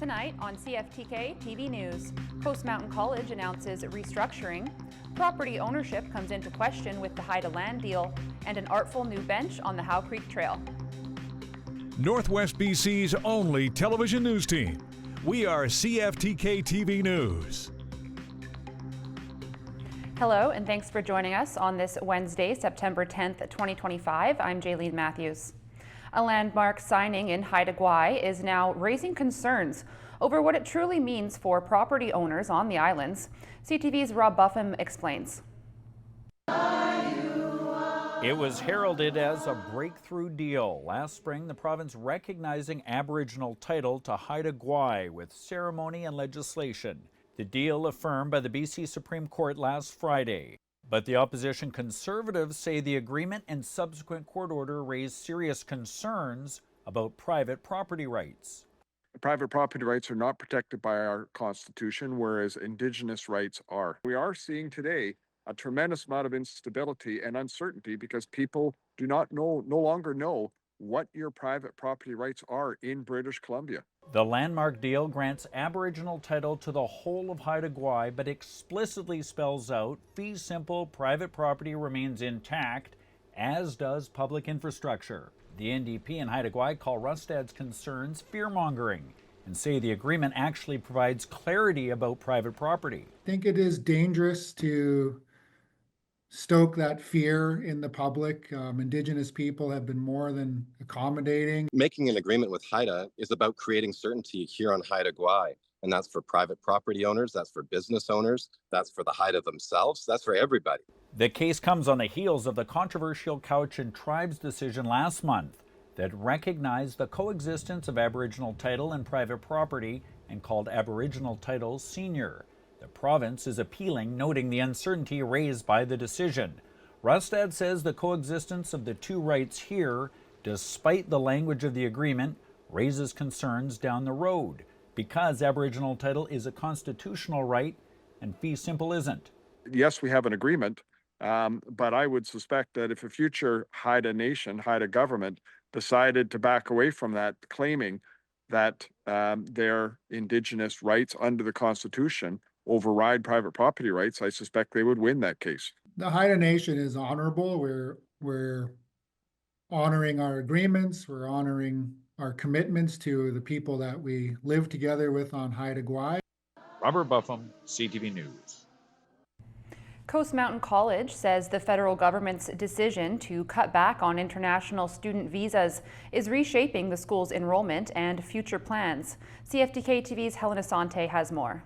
Tonight on CFTK-TV News, Coast Mountain College announces restructuring, property ownership comes into question with the Haida land deal, and an artful new bench on the Howe Creek Trail. Northwest BC's only television news team. We are CFTK-TV News. Hello, and thanks for joining us on this Wednesday, September 10th, 2025. I'm Jaylene Matthews. A landmark signing in Haida Gwaii is now raising concerns over what it truly means for property owners on the islands. CTV's Rob Buffum explains. It was heralded as a breakthrough deal. Last spring, the province recognizing Aboriginal title to Haida Gwaii with ceremony and legislation. The deal affirmed by the BC Supreme Court last Friday. But the opposition Conservatives say the agreement and subsequent court order raised serious concerns about private property rights. Private property rights are not protected by our Constitution, whereas Indigenous rights are. We are seeing today a tremendous amount of instability and uncertainty because people do not no longer know what your private property rights are in British Columbia. The landmark deal grants Aboriginal title to the whole of Haida Gwaii, but explicitly spells out fee simple private property remains intact, as does public infrastructure. The NDP and Haida Gwaii call Rustad's concerns fear-mongering and say the agreement actually provides clarity about private property. I think it is dangerous to stoke that fear in the public. Indigenous people have been more than accommodating. Making an agreement with Haida is about creating certainty here on Haida Gwaii. And that's for private property owners, that's for business owners, that's for the Haida themselves, that's for everybody. The case comes on the heels of the controversial Cowichan Tribes decision last month that recognized the coexistence of Aboriginal title and private property and called Aboriginal title senior. The province is appealing, noting the uncertainty raised by the decision. Rustad says the coexistence of the two rights here, despite the language of the agreement, raises concerns down the road because Aboriginal title is a constitutional right and fee simple isn't. Yes, we have an agreement, but I would suspect that if a future Haida nation, Haida government, decided to back away from that, claiming that their Indigenous rights under the Constitution override private property rights, I suspect they would win that case. The Haida Nation is honorable. We're honoring our agreements. We're honoring our commitments to the people that we live together with on Haida Gwaii. Robert Buffum, CTV News. Coast Mountain College says the federal government's decision to cut back on international student visas is reshaping the school's enrollment and future plans. CFTK-TV's Helena Sante has more.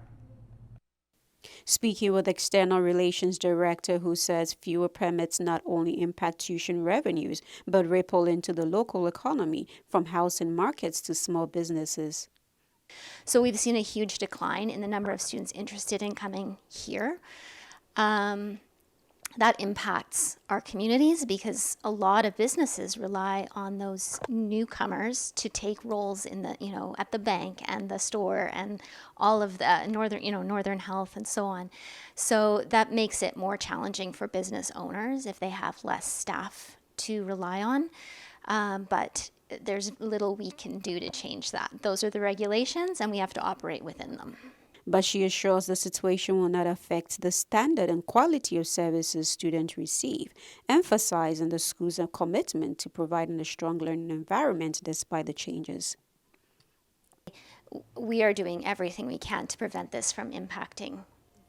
Speaking with External Relations Director, who says fewer permits not only impact tuition revenues, but ripple into the local economy, from housing markets to small businesses. So we've seen a huge decline in the number of students interested in coming here. That impacts our communities because a lot of businesses rely on those newcomers to take roles in the, at the bank and the store and all of the Northern Health and so on. So that makes it more challenging for business owners if they have less staff to rely on. But there's little we can do to change that. Those are the regulations and we have to operate within them. But she assures the situation will not affect the standard and quality of services students receive, emphasizing the school's commitment to providing a strong learning environment despite the changes. We are doing everything we can to prevent this from impacting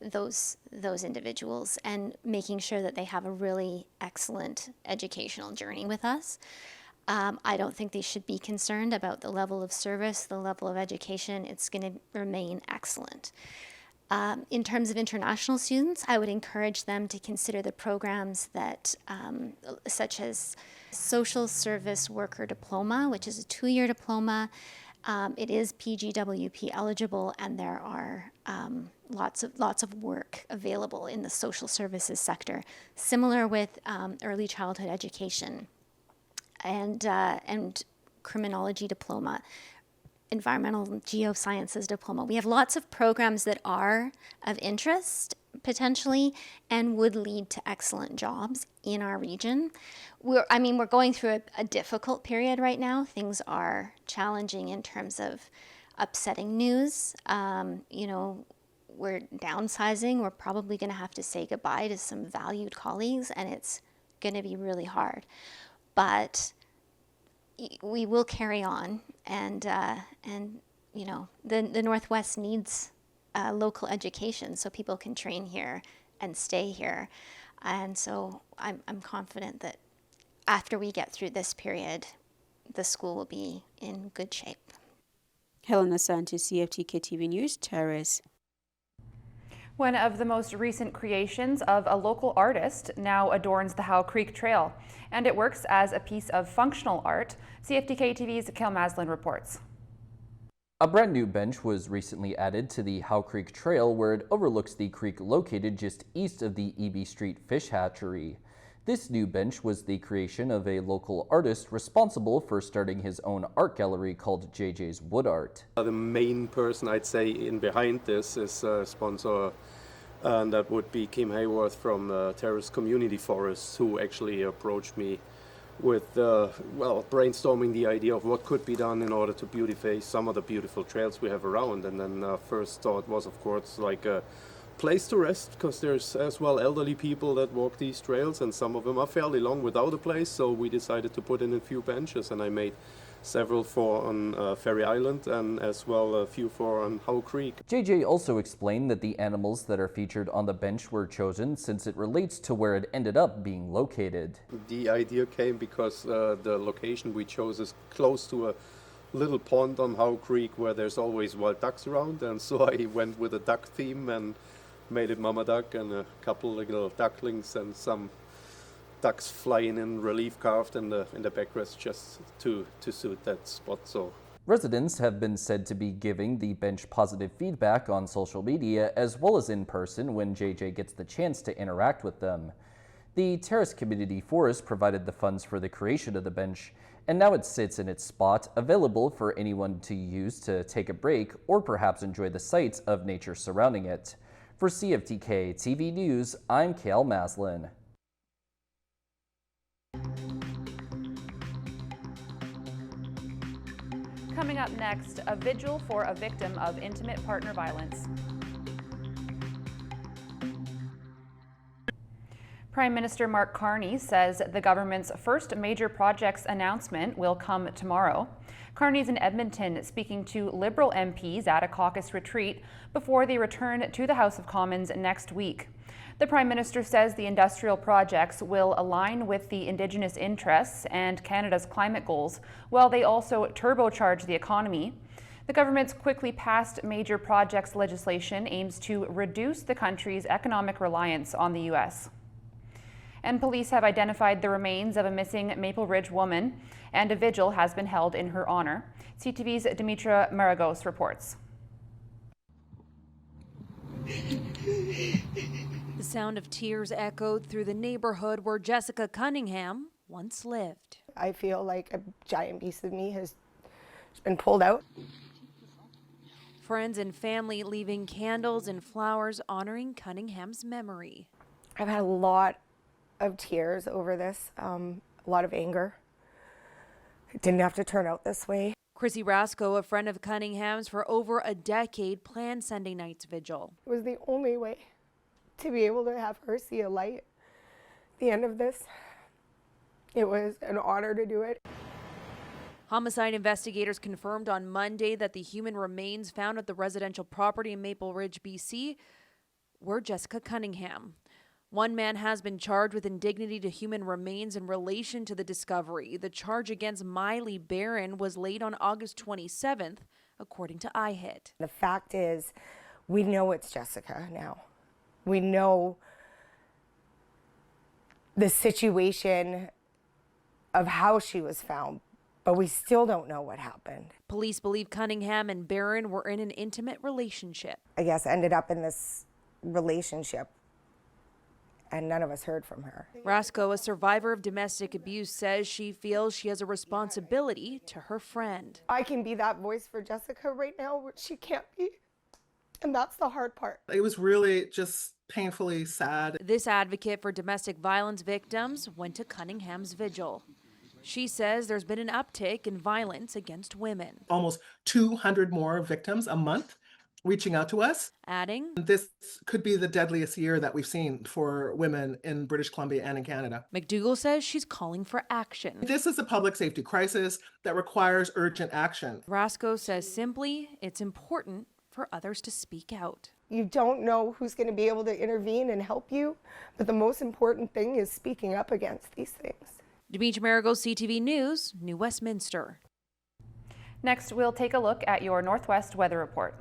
those individuals and making sure that they have a really excellent educational journey with us. I don't think they should be concerned about the level of service, the level of education. It's going to remain excellent. In terms of international students, I would encourage them to consider the programs that, such as Social Service Worker Diploma, which is a 2-year diploma. It is PGWP eligible, and there are lots of work available in the social services sector. Similar with early childhood education. And criminology diploma, environmental geosciences diploma. We have lots of programs that are of interest potentially and would lead to excellent jobs in our region. We're going through a difficult period right now. Things are challenging in terms of upsetting news. You know, we're downsizing. We're probably going to have to say goodbye to some valued colleagues, and it's going to be really hard. But we will carry on, and you know, the Northwest needs local education so people can train here and stay here. And so I'm confident that after we get through this period, the school will be in good shape. Helena Santos, CFTK-TV News, Terrace. One of the most recent creations of a local artist now adorns the Howe Creek Trail, and it works as a piece of functional art. CFTK-TV's Kale Maslin reports. A brand new bench was recently added to the Howe Creek Trail, where it overlooks the creek located just east of the E.B. Street Fish Hatchery. This new bench was the creation of a local artist responsible for starting his own art gallery called JJ's Wood Art. The main person I'd say in behind this is a sponsor, and that would be Kim Hayworth from Terrace Community Forests, who actually approached me with brainstorming the idea of what could be done in order to beautify some of the beautiful trails we have around. And then first thought was, of course, like a place to rest, because there's as well elderly people that walk these trails, and some of them are fairly long without a place, so we decided to put in a few benches, and I made several for on Ferry Island and as well a few for on Howe Creek. JJ also explained that the animals that are featured on the bench were chosen since it relates to where it ended up being located. The idea came because the location we chose is close to a little pond on Howe Creek where there's always wild ducks around, and so I went with a duck theme and made it mama duck and a couple of little ducklings and some ducks flying in relief carved in the backrest just to suit that spot. So residents have been said to be giving the bench positive feedback on social media as well as in person when JJ gets the chance to interact with them. The Terrace Community Forest provided the funds for the creation of the bench, and now it sits in its spot, available for anyone to use to take a break or perhaps enjoy the sights of nature surrounding it. For CFTK TV News, I'm Kale Maslin. Coming up next, a vigil for a victim of intimate partner violence. Prime Minister Mark Carney says the government's first major projects announcement will come tomorrow. Carney's in Edmonton speaking to Liberal MPs at a caucus retreat before they return to the House of Commons next week. The Prime Minister says the industrial projects will align with the Indigenous interests and Canada's climate goals, while they also turbocharge the economy. The government's quickly passed major projects legislation aims to reduce the country's economic reliance on the U.S. And police have identified the remains of a missing Maple Ridge woman, and a vigil has been held in her honor. CTV's Dimitra Maragos reports. The sound of tears echoed through the neighborhood where Jessica Cunningham once lived. I feel like a giant piece of me has been pulled out. Friends and family leaving candles and flowers honoring Cunningham's memory. I've had a lot of tears over this, a lot of anger. It didn't have to turn out this way. Chrissy Rasco, a friend of Cunningham's for over a decade, planned Sunday night's vigil. It was the only way to be able to have her see a light at the end of this. It was an honor to do it. Homicide investigators confirmed on Monday that the human remains found at the residential property in Maple Ridge, BC, were Jessica Cunningham. One man has been charged with indignity to human remains in relation to the discovery. The charge against Miley Barron was laid on August 27th, according to iHit. The fact is, we know it's Jessica now. We know the situation of how she was found, but we still don't know what happened. Police believe Cunningham and Barron were in an intimate relationship. I guess ended up in this relationship, and none of us heard from her. Rasco, a survivor of domestic abuse, says she feels she has a responsibility to her friend. I can be that voice for Jessica right now, which she can't be, and that's the hard part. It was really just painfully sad. This advocate for domestic violence victims went to Cunningham's vigil. She says there's been an uptick in violence against women. Almost 200 more victims a month reaching out to us. Adding, this could be the deadliest year that we've seen for women in British Columbia and in Canada. McDougall says she's calling for action. This is a public safety crisis that requires urgent action. Rasco says simply, it's important for others to speak out. You don't know who's going to be able to intervene and help you, but the most important thing is speaking up against these things. Demetri Marigo, CTV News, New Westminster. Next, we'll take a look at your Northwest weather report.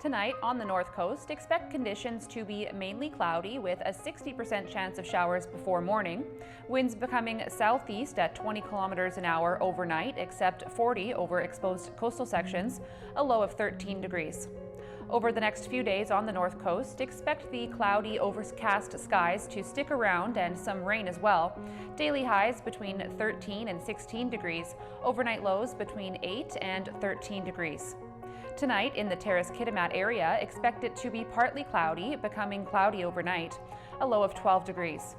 Tonight on the North Coast, expect conditions to be mainly cloudy with a 60% chance of showers before morning. Winds becoming southeast at 20 kilometers an hour overnight, except 40 over exposed coastal sections, a low of 13 degrees. Over the next few days on the North Coast, expect the cloudy, overcast skies to stick around and some rain as well. Daily highs between 13 and 16 degrees, overnight lows between 8 and 13 degrees. Tonight in the Terrace-Kitimat area, expect it to be partly cloudy, becoming cloudy overnight, a low of 12 degrees.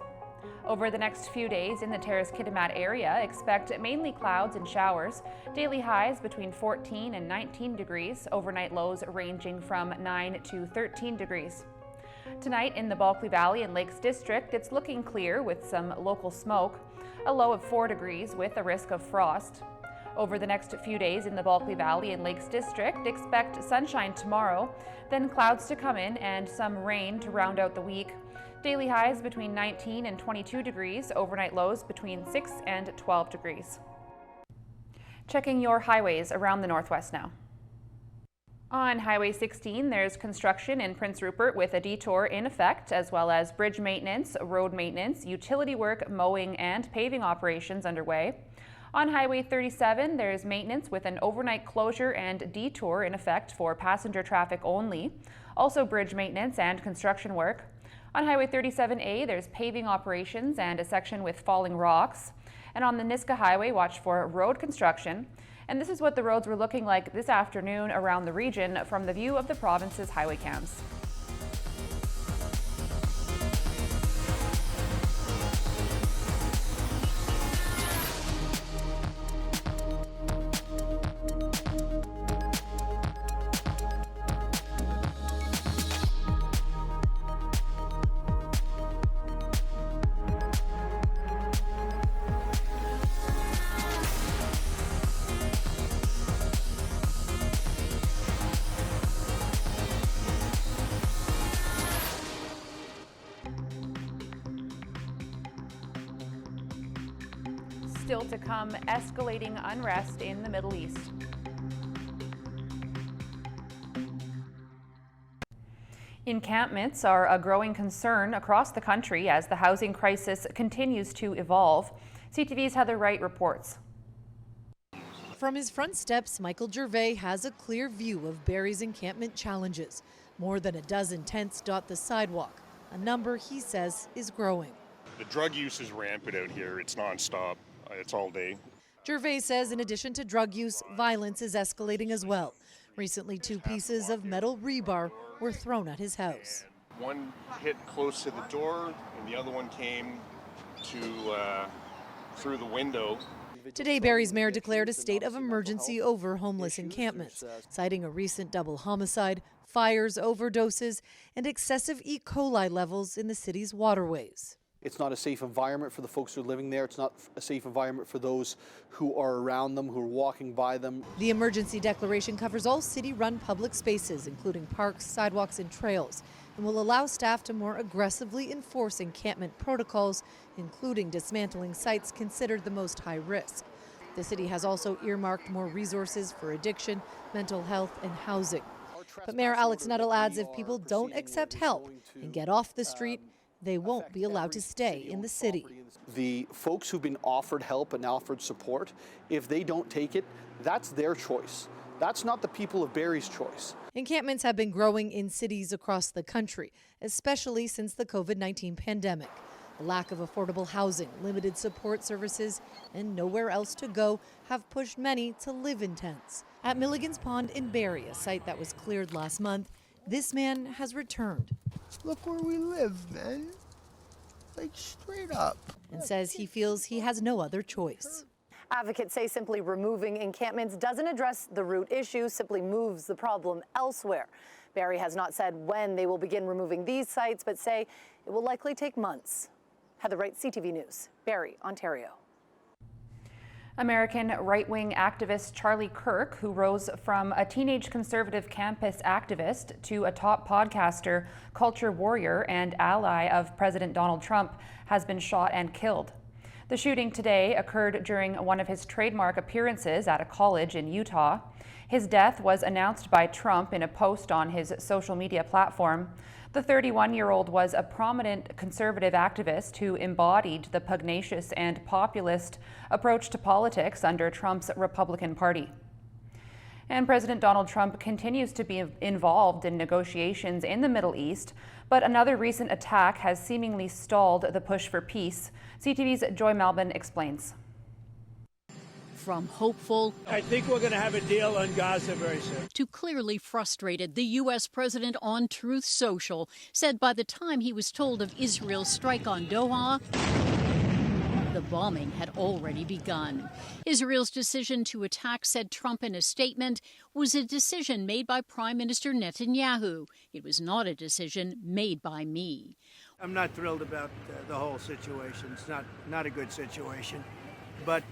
Over the next few days in the Terrace-Kitimat area, expect mainly clouds and showers, daily highs between 14 and 19 degrees, overnight lows ranging from 9 to 13 degrees. Tonight in the Bulkley Valley and Lakes District, it's looking clear with some local smoke, a low of 4 degrees with a risk of frost. Over the next few days in the Bulkley Valley and Lakes District, expect sunshine tomorrow, then clouds to come in and some rain to round out the week. Daily highs between 19 and 22 degrees, overnight lows between 6 and 12 degrees. Checking your highways around the Northwest now. On Highway 16, there's construction in Prince Rupert with a detour in effect, as well as bridge maintenance, road maintenance, utility work, mowing, and paving operations underway. On Highway 37, there's maintenance with an overnight closure and detour in effect for passenger traffic only. Also bridge maintenance and construction work. On Highway 37A, there's paving operations and a section with falling rocks. And on the Niska Highway, watch for road construction. And this is what the roads were looking like this afternoon around the region from the view of the province's highway cams. Still to come, escalating unrest in the Middle East. Encampments are a growing concern across the country as the housing crisis continues to evolve. CTV's Heather Wright reports. From his front steps, Michael Gervais has a clear view of Barrie's encampment challenges. More than a dozen tents dot the sidewalk, a number he says is growing. The drug use is rampant out here. It's nonstop. It's all day. Gervais says in addition to drug use, violence is escalating as well. Recently, 2 pieces of metal rebar were thrown at his house. One hit close to the door, and the other one came through the window. Today, Barrie's mayor declared a state of emergency over homeless encampments, citing a recent double homicide, fires, overdoses, and excessive E. coli levels in the city's waterways. It's not a safe environment for the folks who are living there. It's not a safe environment for those who are around them, who are walking by them. The emergency declaration covers all city-run public spaces, including parks, sidewalks, and trails, and will allow staff to more aggressively enforce encampment protocols, including dismantling sites considered the most high risk. The city has also earmarked more resources for addiction, mental health, and housing. But Mayor Alex Nuttall adds if people don't accept help and get off the street, they won't be allowed to stay in the city. The folks who've been offered help and offered support, if they don't take it, that's their choice. That's not the people of Barrie's choice. Encampments have been growing in cities across the country, especially since the COVID-19 pandemic. A lack of affordable housing, limited support services, and nowhere else to go have pushed many to live in tents. At Milligan's Pond in Barrie, a site that was cleared last month, this man has returned. Look where we live, man. like straight up. And says he feels he has no other choice. Advocates say simply removing encampments doesn't address the root issue, simply moves the problem elsewhere. Barrie has not said when they will begin removing these sites, but say it will likely take months. Heather Wright, CTV News, Barrie, Ontario. American right-wing activist Charlie Kirk, who rose from a teenage conservative campus activist to a top podcaster, culture warrior, and ally of President Donald Trump, has been shot and killed. The shooting today occurred during one of his trademark appearances at a college in Utah. His death was announced by Trump in a post on his social media platform. The 31-year-old was a prominent conservative activist who embodied the pugnacious and populist approach to politics under Trump's Republican Party. And President Donald Trump continues to be involved in negotiations in the Middle East, but another recent attack has seemingly stalled the push for peace. CTV's Joy Malbon explains. From hopeful, I think we're going to have a deal on Gaza very soon, to clearly frustrated, the U.S. president on Truth Social said by the time he was told of Israel's strike on Doha, the bombing had already begun. Israel's decision to attack, said Trump in a statement, was a decision made by Prime Minister Netanyahu. It was not a decision made by me. I'm not thrilled about the whole situation. It's not a good situation. But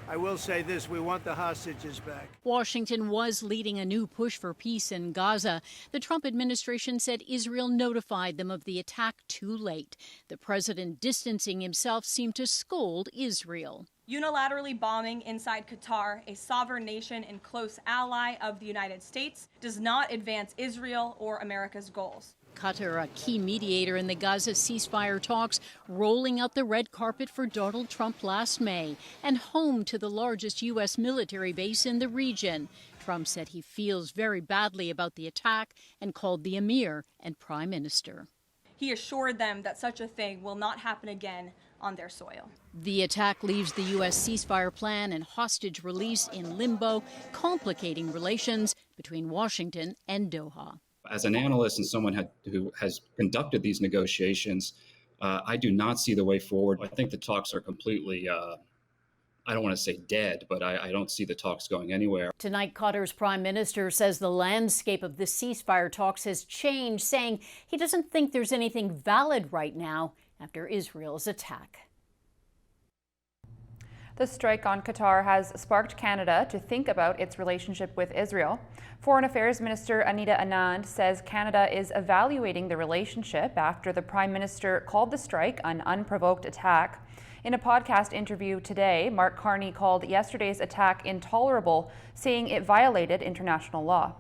I will say this, we want the hostages back. Washington was leading a new push for peace in Gaza. The Trump administration said Israel notified them of the attack too late. The president, distancing himself, seemed to scold Israel. Unilaterally bombing inside Qatar, a sovereign nation and close ally of the United States, does not advance Israel or America's goals. Qatar, a key mediator in the Gaza ceasefire talks, rolling out the red carpet for Donald Trump last May, and home to the largest U.S. military base in the region. Trump said he feels very badly about the attack and called the emir and prime minister. He assured them that such a thing will not happen again on their soil. The attack leaves the U.S. ceasefire plan and hostage release in limbo, complicating relations between Washington and Doha. As an analyst and someone who has conducted these negotiations, I do not see the way forward. I think the talks are completely, I don't want to say dead, but I don't see the talks going anywhere. Tonight, Qatar's prime minister says the landscape of the ceasefire talks has changed, saying he doesn't think there's anything valid right now after Israel's attack. The strike on Qatar has sparked Canada to think about its relationship with Israel. Foreign Affairs Minister Anita Anand says Canada is evaluating the relationship after the Prime Minister called the strike an unprovoked attack. In a podcast interview today, Mark Carney called yesterday's attack intolerable, saying it violated international law.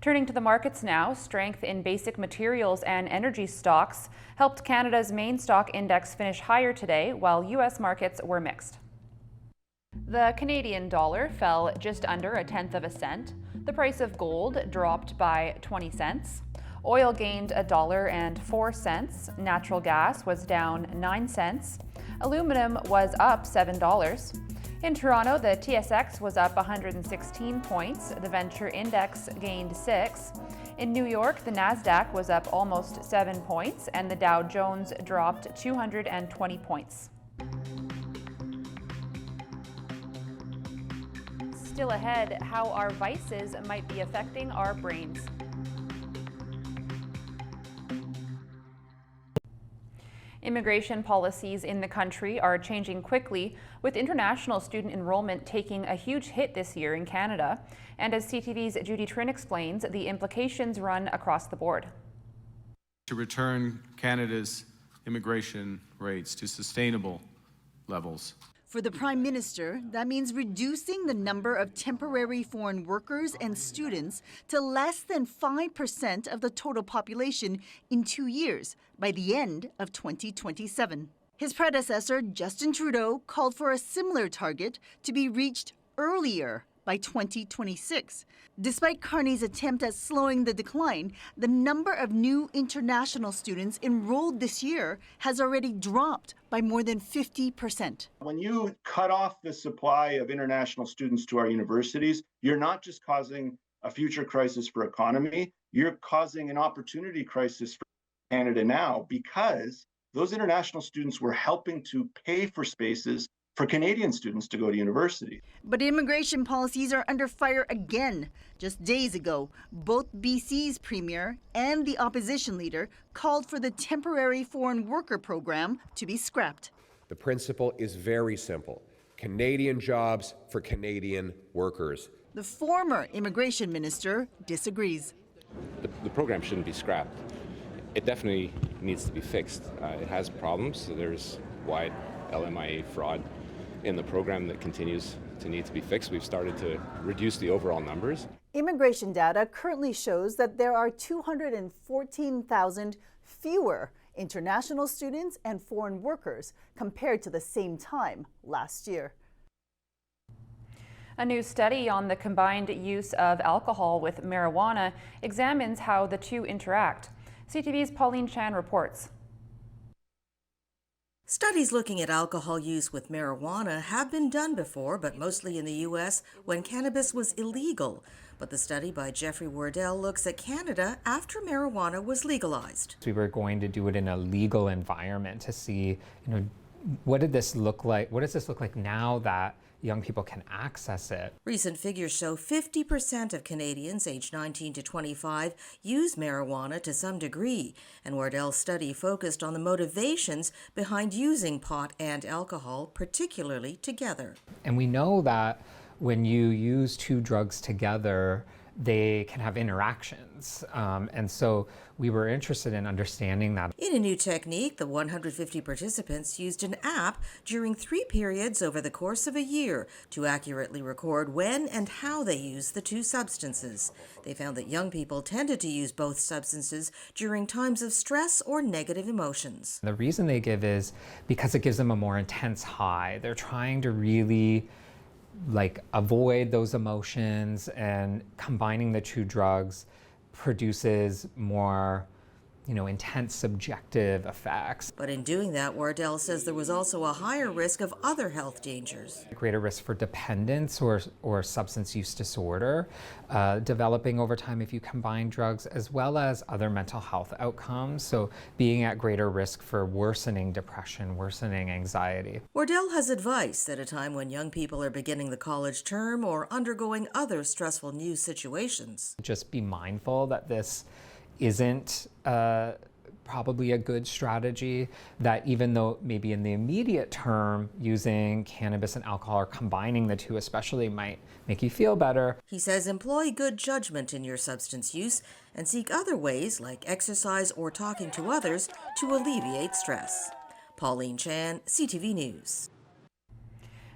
Turning to the markets now, strength in basic materials and energy stocks helped Canada's main stock index finish higher today, while U.S. markets were mixed. The Canadian dollar fell just under 1/10 cent. The price of gold dropped by 20 cents. Oil gained $1.04. Natural gas was down 9 cents. Aluminum was up $7. In Toronto, the TSX was up 116 points. The Venture Index gained 6. In New York, the Nasdaq was up almost 7 points, and the Dow Jones dropped 220 points. Still ahead, how our vices might be affecting our brains. Immigration policies in the country are changing quickly, with international student enrollment taking a huge hit this year in Canada. And as CTV's Judy Trin explains, the implications run across the board. To return Canada's immigration rates to sustainable levels. For the Prime Minister, that means reducing the number of temporary foreign workers and students to less than 5% of the total population in 2 years, by the end of 2027. His predecessor, Justin Trudeau, called for a similar target to be reached earlier, by 2026. Despite Carney's attempt at slowing the decline, the number of new international students enrolled this year has already dropped by more than 50%. When you cut off the supply of international students to our universities, you're not just causing a future crisis for economy, you're causing an opportunity crisis for Canada now, because those international students were helping to pay for spaces for Canadian students to go to university. But immigration policies are under fire again. Just days ago, both BC's premier and the opposition leader called for the temporary foreign worker program to be scrapped. The principle is very simple. Canadian jobs for Canadian workers. The former immigration minister disagrees. The program shouldn't be scrapped. It definitely needs to be fixed. It has problems. There's wide LMIA fraud in the program that continues to need to be fixed. We've started to reduce the overall numbers. Immigration data currently shows that there are 214,000 fewer international students and foreign workers compared to the same time last year. A new study on the combined use of alcohol with marijuana examines how the two interact. CTV's Pauline Chan reports. Studies looking at alcohol use with marijuana have been done before, but mostly in the U.S. when cannabis was illegal. But the study by Jeffrey Wardell looks at Canada after marijuana was legalized. We were going to do it in a legal environment to see, what did this look like? What does this look like now that young people can access it? Recent figures show 50% of Canadians aged 19 to 25 use marijuana to some degree, and Wardell's study focused on the motivations behind using pot and alcohol, particularly together. And we know that when you use two drugs together, they can have interactions. And so we were interested in understanding that. In a new technique, the 150 participants used an app during 3 periods over the course of a year to accurately record when and how they used the two substances. They found that young people tended to use both substances during times of stress or negative emotions. The reason they give is because it gives them a more intense high. They're trying to really avoid those emotions, and combining the two drugs produces more, intense subjective effects. But in doing that, Wardell says there was also a higher risk of other health dangers. Greater risk for dependence or substance use disorder developing over time if you combine drugs, as well as other mental health outcomes. So being at greater risk for worsening depression, worsening anxiety. Wardell has advice at a time when young people are beginning the college term or undergoing other stressful new situations. Just be mindful that this isn't probably a good strategy, that even though maybe in the immediate term using cannabis and alcohol or combining the two especially might make you feel better. He says employ good judgment in your substance use and seek other ways like exercise or talking to others to alleviate stress. Pauline Chan, CTV News.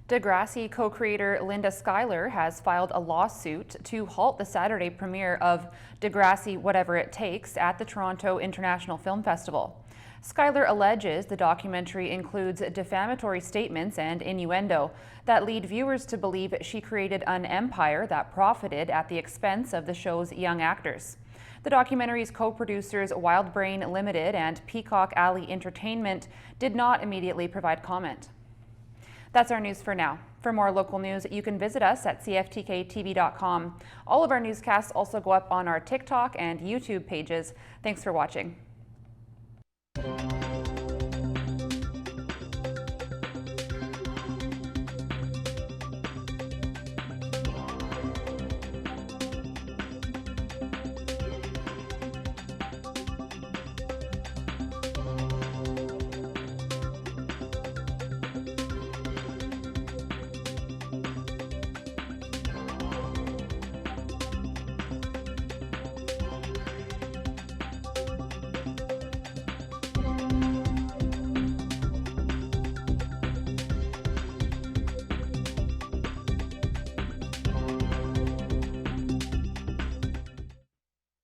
Degrassi co-creator Linda Schuyler has filed a lawsuit to halt the Saturday premiere of Degrassi Whatever It Takes at the Toronto International Film Festival. Schuyler alleges the documentary includes defamatory statements and innuendo that lead viewers to believe she created an empire that profited at the expense of the show's young actors. The documentary's co-producers Wildbrain Limited and Peacock Alley Entertainment did not immediately provide comment. That's our news for now. For more local news, you can visit us at CFTK-TV.com. All of our newscasts also go up on our TikTok and YouTube pages. Thanks for watching.